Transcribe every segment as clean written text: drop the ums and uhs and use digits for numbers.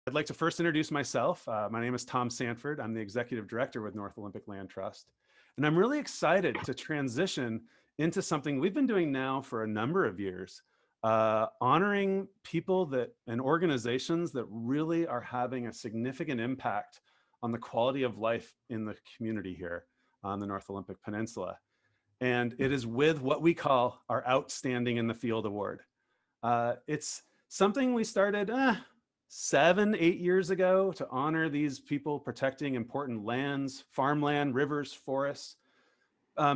I'd like to first introduce myself. My name is Tom Sanford. I'm the Executive Director with North Olympic Land Trust. And I'm really excited to transition into something we've been doing now for a number of years, honoring people and organizations that really are having a significant impact on the quality of life in the community here on the North Olympic Peninsula. And it is with what we call our Outstanding in the Field Award. It's something we started 7-8 years ago to honor these people protecting important lands, farmland, rivers, forests.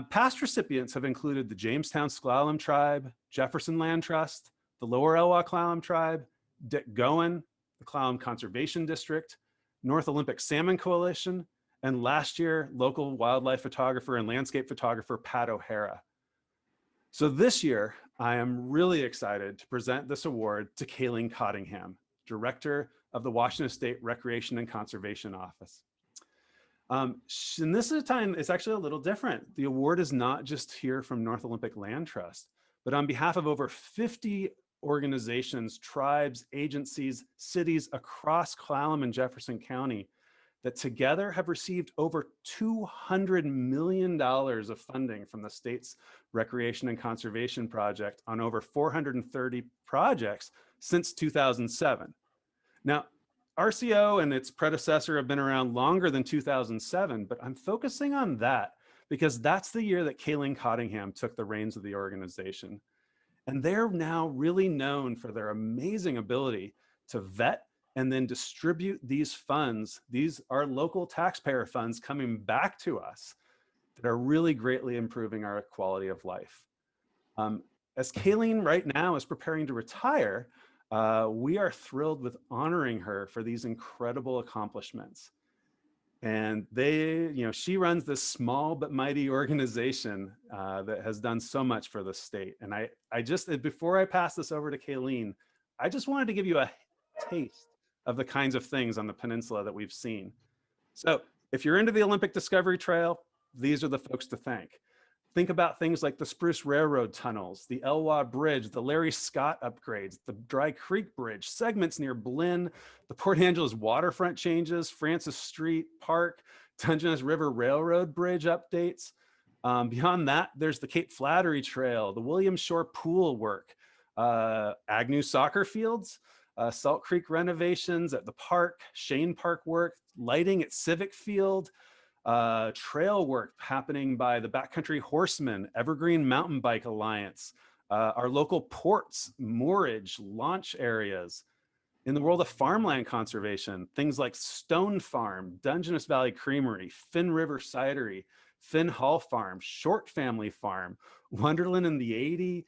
Past recipients have included the Jamestown S'Klallam Tribe, Jefferson Land Trust, the Lower Elwha Klallam Tribe, Dick Goen, the Klallam Conservation District, North Olympic Salmon Coalition, and last year, local wildlife photographer and landscape photographer Pat O'Hara. So this year, I am really excited to present this award to Kaleen Cottingham, Director of the Washington State Recreation and Conservation Office. And this is a time, it's actually a little different. The award is not just here from North Olympic Land Trust, but on behalf of over 50 organizations, tribes, agencies, cities across Klallam and Jefferson County that together have received over $200 million of funding from the state's Recreation and Conservation Project on over 430 projects since 2007. Now, RCO and its predecessor have been around longer than 2007, but I'm focusing on that because that's the year that Kaleen Cottingham took the reins of the organization. And they're now really known for their amazing ability to vet and then distribute these funds. These are local taxpayer funds coming back to us that are really greatly improving our quality of life. As Kaleen right now is preparing to retire, we are thrilled with honoring her for these incredible accomplishments. And she runs this small but mighty organization that has done so much for the state. And before I pass this over to Kaleen, I just wanted to give you a taste of the kinds of things on the peninsula that we've seen. So if you're into the Olympic Discovery Trail, these are the folks to thank. Think about things like the Spruce Railroad tunnels, the Elwha Bridge, the Larry Scott upgrades, the Dry Creek Bridge, segments near Blinn, the Port Angeles waterfront changes, Francis Street Park, Dungeness River Railroad Bridge updates. Beyond that, there's the Cape Flattery Trail, the Williams Shore Pool work, Agnew soccer fields, Salt Creek renovations at the park, Shane Park work, lighting at Civic Field, trail work happening by the Backcountry Horsemen, Evergreen Mountain Bike Alliance, our local ports, moorage, launch areas. In the world of farmland conservation, things like Stone Farm, Dungeness Valley Creamery, Finn River Cidery, Finn Hall Farm, Short Family Farm, Wonderland in the 80,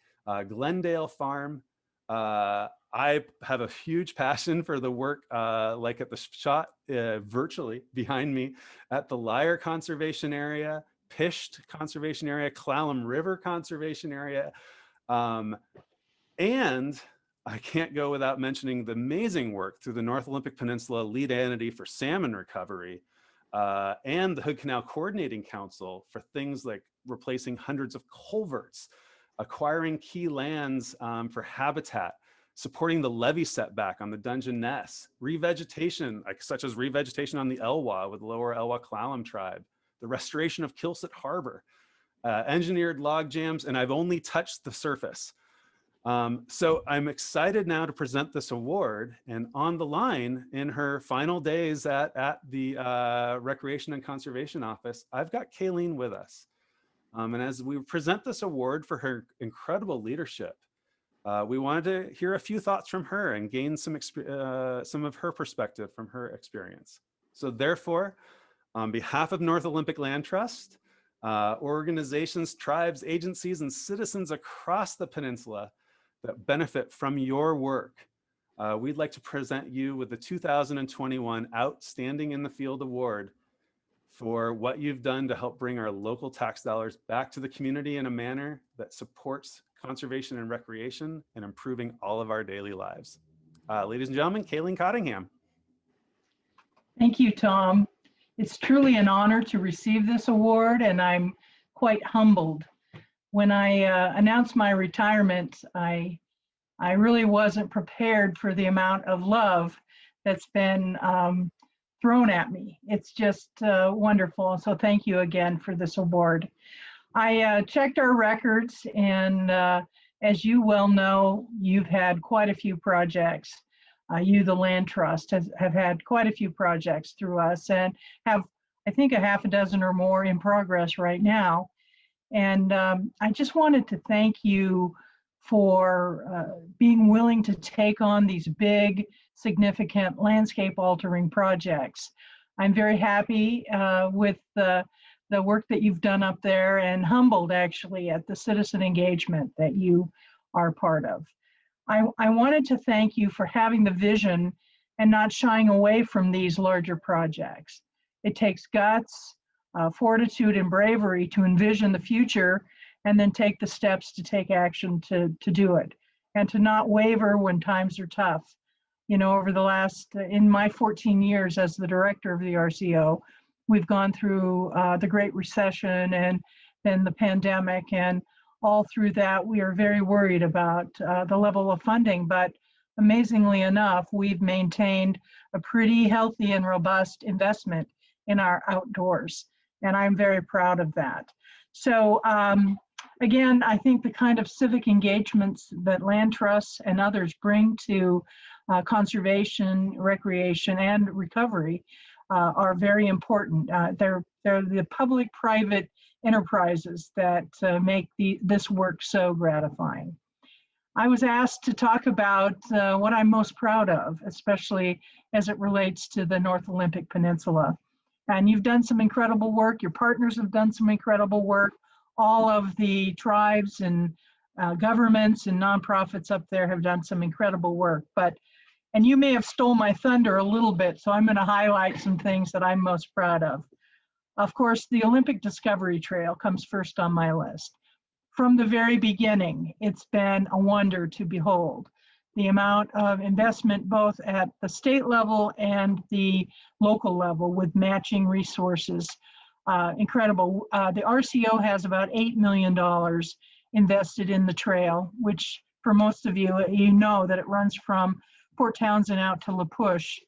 Glendale Farm. I have a huge passion for the work like at the shot virtually behind me at the Lyre Conservation Area, Pisht Conservation Area, Klallam River Conservation Area. And I can't go without mentioning the amazing work through the North Olympic Peninsula Lead Entity for Salmon Recovery and the Hood Canal Coordinating Council for things like replacing hundreds of culverts, acquiring key lands for habitat, supporting the levee setback on the Dungeness, revegetation, such as revegetation on the Elwha with the Lower Elwha Klallam Tribe, the restoration of Kilsit Harbor, engineered log jams, and I've only touched the surface. So I'm excited now to present this award, and on the line in her final days at the Recreation and Conservation Office, I've got Kaleen with us. And as we present this award for her incredible leadership, we wanted to hear a few thoughts from her and gain some of her perspective from her experience. So therefore, on behalf of North Olympic Land Trust, organizations, tribes, agencies, and citizens across the peninsula that benefit from your work, we'd like to present you with the 2021 Outstanding in the Field Award for what you've done to help bring our local tax dollars back to the community in a manner that supports conservation and recreation and improving all of our daily lives. Ladies and gentlemen, Kaleen Cottingham. Thank you, Tom. It's truly an honor to receive this award, and I'm quite humbled. When I announced my retirement, I really wasn't prepared for the amount of love that's been thrown at me. It's just wonderful. So thank you again for this award. I checked our records, and as you well know, you've had quite a few projects. You, the Land Trust, have had quite a few projects through us and have, I think, a half a dozen or more in progress right now. And I just wanted to thank you for being willing to take on these big, significant landscape altering projects. I'm very happy with the work that you've done up there, and humbled actually at the citizen engagement that you are part of. I wanted to thank you for having the vision and not shying away from these larger projects. It takes guts, fortitude, and bravery to envision the future and then take the steps to take action to do it, and to not waver when times are tough. You know, over the last, in my 14 years as the director of the RCO, we've gone through the Great Recession and then the pandemic, and all through that, we are very worried about the level of funding, but amazingly enough, we've maintained a pretty healthy and robust investment in our outdoors, and I'm very proud of that. So again, I think the kind of civic engagements that land trusts and others bring to conservation, recreation, and recovery are very important. They're the public-private enterprises that make this work so gratifying. I was asked to talk about what I'm most proud of, especially as it relates to the North Olympic Peninsula. And you've done some incredible work. Your partners have done some incredible work. All of the tribes and governments and nonprofits up there have done some incredible work. And you may have stole my thunder a little bit, so I'm going to highlight some things that I'm most proud of. Of course, the Olympic Discovery Trail comes first on my list. From the very beginning, it's been a wonder to behold. The amount of investment both at the state level and the local level with matching resources, incredible. The RCO has about $8 million invested in the trail, which for most of you, you know that it runs from Port Townsend out to La Push.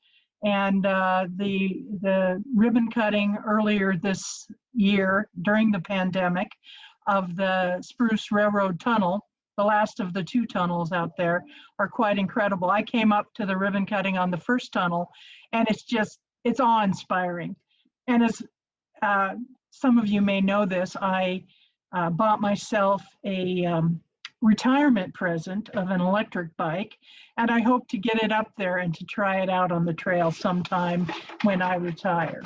And the ribbon cutting earlier this year during the pandemic of the Spruce Railroad Tunnel, the last of the two tunnels out there, are quite incredible. I came up to the ribbon cutting on the first tunnel, and it's awe-inspiring. And as some of you may know this, I bought myself a retirement present of an electric bike, and I hope to get it up there and to try it out on the trail sometime when I retire.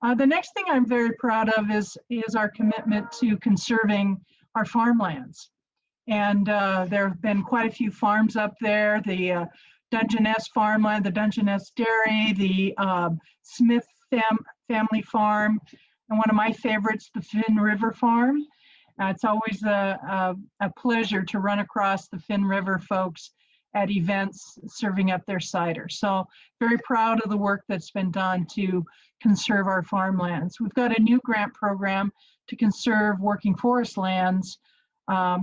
The next thing I'm very proud of is our commitment to conserving our farmlands. And there have been quite a few farms up there, the Dungeness farmland, the Dungeness Dairy, the Smith family farm, and one of my favorites, the Finn River Farm. It's always a pleasure to run across the Finn River folks at events serving up their cider. So very proud of the work that's been done to conserve our farmlands. We've got a new grant program to conserve working forest lands,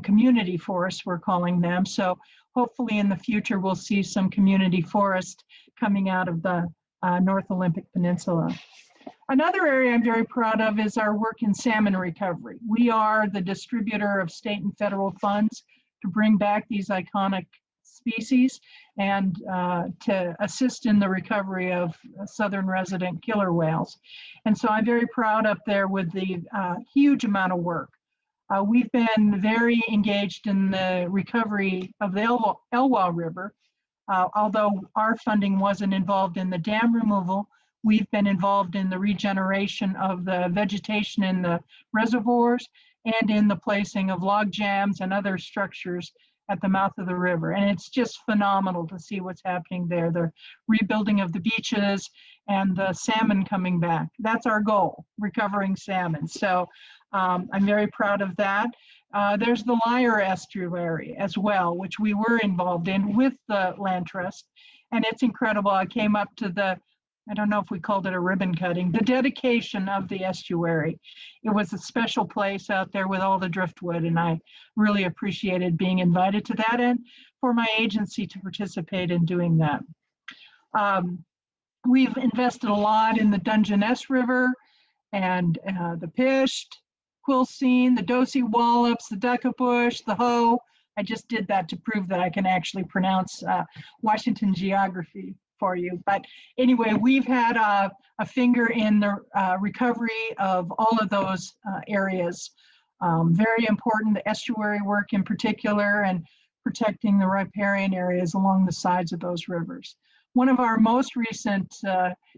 community forests we're calling them. So hopefully in the future we'll see some community forest coming out of the North Olympic Peninsula. Another area I'm very proud of is our work in salmon recovery. We are the distributor of state and federal funds to bring back these iconic species and to assist in the recovery of southern resident killer whales. And so I'm very proud up there with the huge amount of work. We've been very engaged in the recovery of the Elwha River. Although our funding wasn't involved in the dam removal, we've been involved in the regeneration of the vegetation in the reservoirs and in the placing of log jams and other structures at the mouth of the river. And it's just phenomenal to see what's happening there, the rebuilding of the beaches and the salmon coming back. That's our goal, recovering salmon. So I'm very proud of that. There's the Lyre Estuary as well, which we were involved in with the Land Trust. And it's incredible. I came up to I don't know if we called it a ribbon cutting, the dedication of the estuary. It was a special place out there with all the driftwood, and I really appreciated being invited to that and for my agency to participate in doing that. We've invested a lot in the Dungeness River and the Pisht, Quilcene, the Dosey Wallops, the Duckabush, the Hoe. I just did that to prove that I can actually pronounce Washington geography for you. But anyway, we've had a finger in the recovery of all of those areas. Very important, the estuary work in particular, and protecting the riparian areas along the sides of those rivers. One of our most recent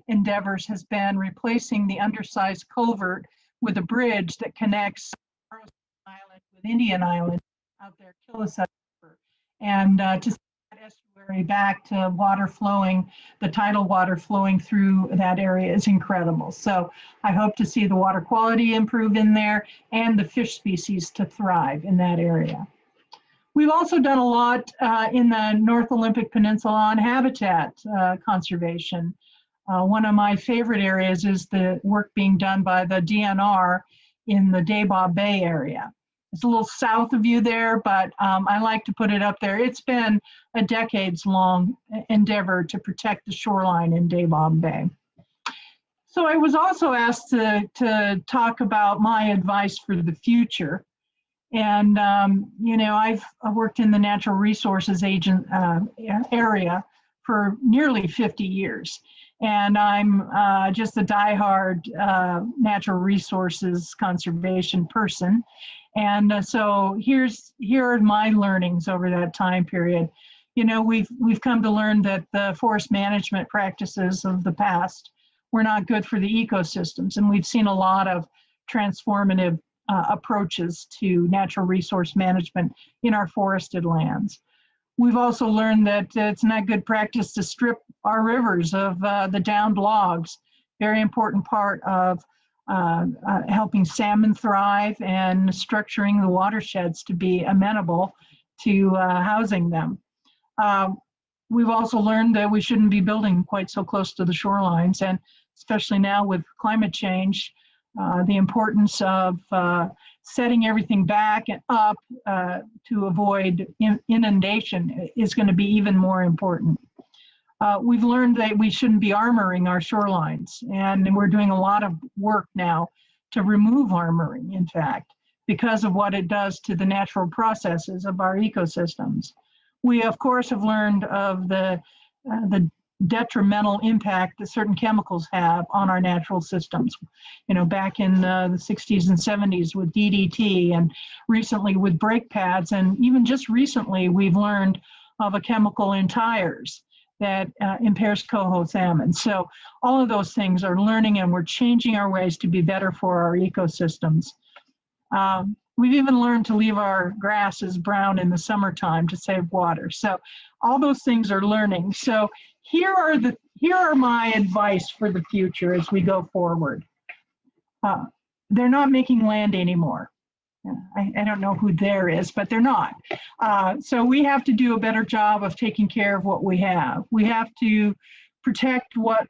endeavors has been replacing the undersized culvert with a bridge that connects Island with Indian Island out there, Killisett River, and to see that estuary back to water flowing, the tidal water flowing through that area is incredible. So I hope to see the water quality improve in there and the fish species to thrive in that area. We've also done a lot in the North Olympic Peninsula on habitat conservation. One of my favorite areas is the work being done by the DNR in the Dabob Bay area. It's a little south of you there, but I like to put it up there. It's been a decades-long endeavor to protect the shoreline in Dabob Bay. So I was also asked to talk about my advice for the future. And, you know, I've worked in the natural resources area for nearly 50 years. And I'm just a diehard natural resources conservation person. And so here are my learnings over that time period. You know, we've come to learn that the forest management practices of the past were not good for the ecosystems. And we've seen a lot of transformative approaches to natural resource management in our forested lands. We've also learned that it's not good practice to strip our rivers of the downed logs, very important part of helping salmon thrive and structuring the watersheds to be amenable to housing them. We've also learned that we shouldn't be building quite so close to the shorelines, and especially now with climate change, the importance of setting everything back and up to avoid inundation is going to be even more important. We've learned that we shouldn't be armoring our shorelines, and we're doing a lot of work now to remove armoring, in fact, because of what it does to the natural processes of our ecosystems. We, of course, have learned of the detrimental impact that certain chemicals have on our natural systems. You know, back in the 60s and 70s with DDT, and recently with brake pads, and even just recently we've learned of a chemical in tires that impairs coho salmon. So all of those things are learning, and we're changing our ways to be better for our ecosystems. We've even learned to leave our grasses brown in the summertime to save water. So all those things are learning. So here are my advice for the future as we go forward. They're not making land anymore. I don't know who there is, but they're not. So we have to do a better job of taking care of what we have. We have to protect what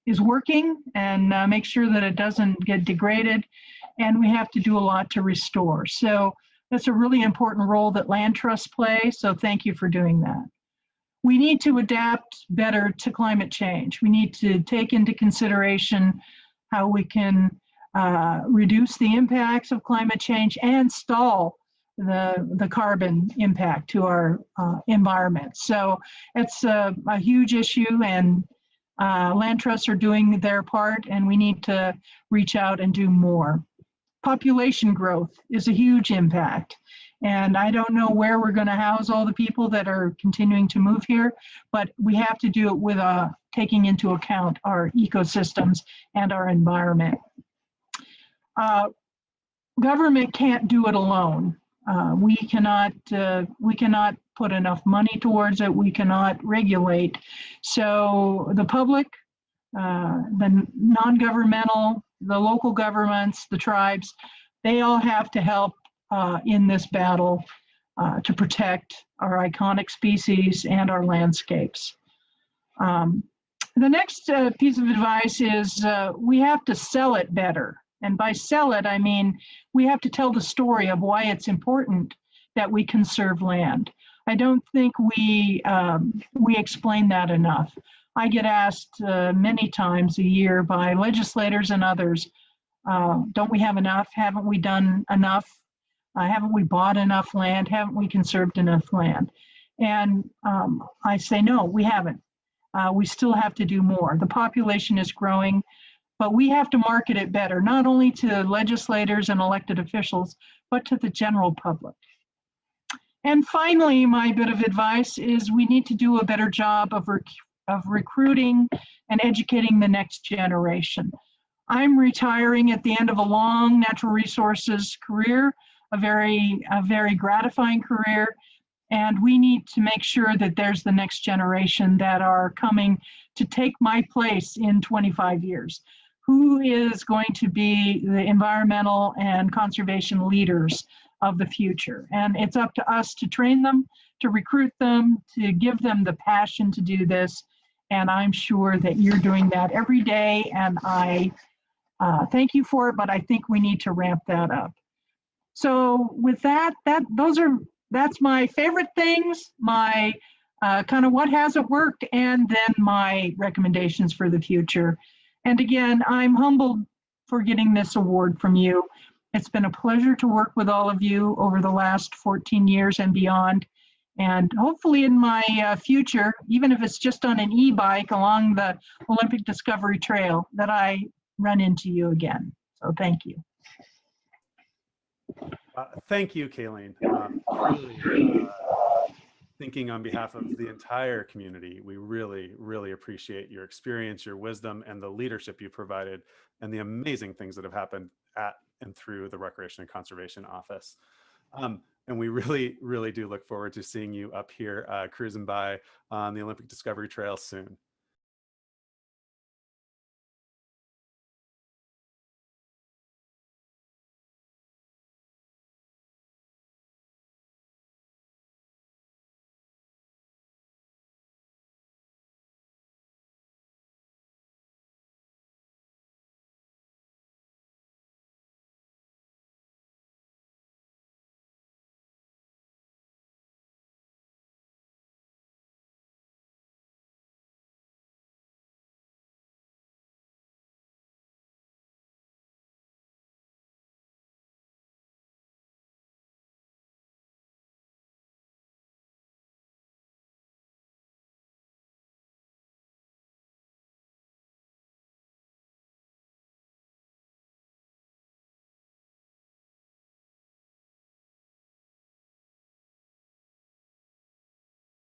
is working and make sure that it doesn't get degraded. And we have to do a lot to restore. So that's a really important role that land trusts play. So thank you for doing that. We need to adapt better to climate change. We need to take into consideration how we can reduce the impacts of climate change and stall the carbon impact to our environment. So it's a huge issue, and land trusts are doing their part, and we need to reach out and do more. Population growth is a huge impact. And I don't know where we're going to house all the people that are continuing to move here, but we have to do it with taking into account our ecosystems and our environment. Government can't do it alone. We cannot put enough money towards it. We cannot regulate. So the public, the non-governmental, the local governments, the tribes, they all have to help in this battle to protect our iconic species and our landscapes. The next piece of advice is we have to sell it better. And by sell it, I mean we have to tell the story of why it's important that we conserve land. I don't think we explain that enough. I get asked many times a year by legislators and others, don't we have enough? Haven't we done enough? Haven't we bought enough land? Haven't we conserved enough land? And I say, no, we haven't. We still have to do more. The population is growing, but we have to market it better, not only to legislators and elected officials, but to the general public. And finally, my bit of advice is we need to do a better job of recruiting and educating the next generation. I'm retiring at the end of a long natural resources career, a very gratifying career, and we need to make sure that there's the next generation that are coming to take my place in 25 years. Who is going to be the environmental and conservation leaders of the future? And it's up to us to train them, to recruit them, to give them the passion to do this. And I'm sure that you're doing that every day, and I thank you for it, but I think we need to ramp that up. So with that's my favorite things, my kind of what hasn't worked, and then my recommendations for the future. And again, I'm humbled for getting this award from you. It's been a pleasure to work with all of you over the last 14 years and beyond. And hopefully in my future, even if it's just on an e-bike along the Olympic Discovery Trail, that I run into you again. So thank you. Thank you, Kaleen. Really, thinking on behalf of the entire community, we really, really appreciate your experience, your wisdom, and the leadership you provided, and the amazing things that have happened at and through the Recreation and Conservation Office. And we really, really do look forward to seeing you up here cruising by on the Olympic Discovery Trail soon.